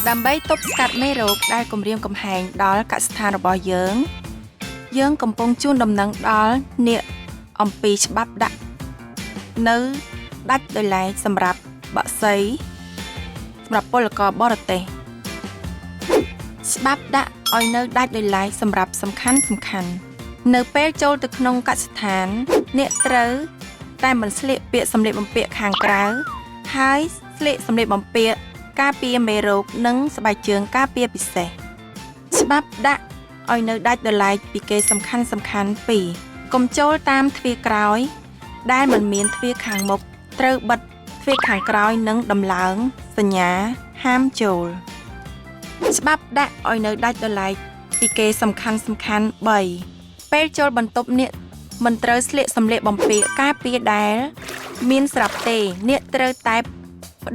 ដើម្បីទប់ស្កាត់មេរោគដែលគំរាមកំហែងដល់កសិដ្ឋានរបស់យើងកំពុងជូនដំណឹងដល់អ្នកអំពីច្បាប់ដាក់នៅដាច់ដោយឡែកសម្រាប់បក្សីសម្រាប់ពលករបរទេសច្បាប់ដាក់ឲ្យនៅដាច់ដោយឡែកសម្រាប់សំខាន់នៅពេលចូលទៅក្នុងកសិដ្ឋានអ្នកត្រូវតែមិនស្លៀកពាក់សម្លៀកបំពាក់ខាងក្រៅហើយស្លៀកសម្លៀកបំពាក់ការពារមេរោគនិងស្បែកជើងការពារពិសេសច្បាប់ដាក់ឲ្យនៅដាច់ដោយឡែកពីគេសំខាន់ពីរកុំចូលតាមទ្វារក្រោយដែលមិនមានទ្វារខាងមុខត្រូវបិទទ្វារខាងក្រោយនិងដំឡើងសញ្ញាហាមចូលច្បាប់ដាក់ឲ្យនៅដាច់ដោយឡែកពីគេសំខាន់3ពេលចូលបន្ទប់អ្នកមិនត្រូវស្លៀកសម្លៀកបំពាក់ការពារដែលមានស្រាប់ទេអ្នកត្រូវតែប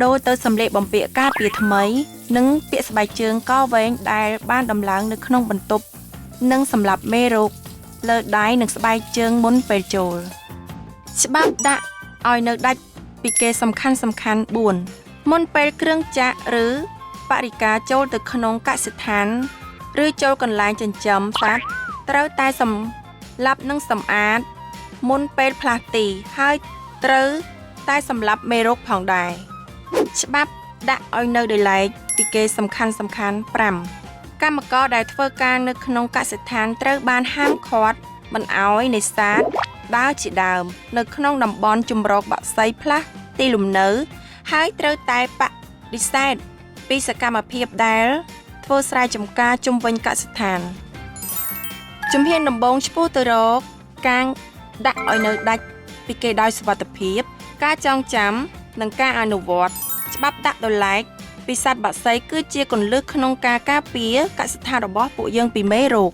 ដូរទៅសម្លៀកបំពាក់ការពារថ្មីនិងពាក់ស្បែកជើងកវែងដែលបានដំឡើងនៅក្នុងបន្ទប់និងសម្រាប់មេរោគលើដៃនិងស្បែកជើងមុនពេលចូលច្បាប់ដាក់ឲ្យនៅដាច់ពីគេសំខាន់4មុនពេលគ្រឿងចាក់ឬបរិការចូលទៅក្នុងកសិដ្ឋានឬចូលកន្លែងចិញ្ចឹមសត្វត្រូវតែសម្លាប់និងសម្អាតមុនពេលផ្លាស់ទីហើយត្រូវតែសម្លាប់មេរោគផងដែរច្បាប់ដាក់ឲ្យនៅដោយឡែកពីគេសំខាន់5កម្មករដែលធ្វើការនៅក្នុងកសិដ្ឋានត្រូវបានហាមឃាត់មិនឲ្យនេសាទដើរជាដើមនៅក្នុងតំបន់ជម្រកបក្សីផ្លាស់ទីលំនៅហើយត្រូវតែបដិសេធពីសកម្មភាពដែលធ្វើស្រែចម្ការជុំវិញកសិដ្ឋានជំហានដំបូងឆ្ពោះទៅរកការដាក់ឲ្យនៅដាច់ពីគេដោយសុវត្ថិភាពការចងចាំនិងការអនុវត្តច្បាប់ដាក់ដោយឡែកពីសត្វបក្សីគឺជាគន្លឹះក្នុងការការពារកសិដ្ឋានរបស់ពួកយើងពីមេរោគ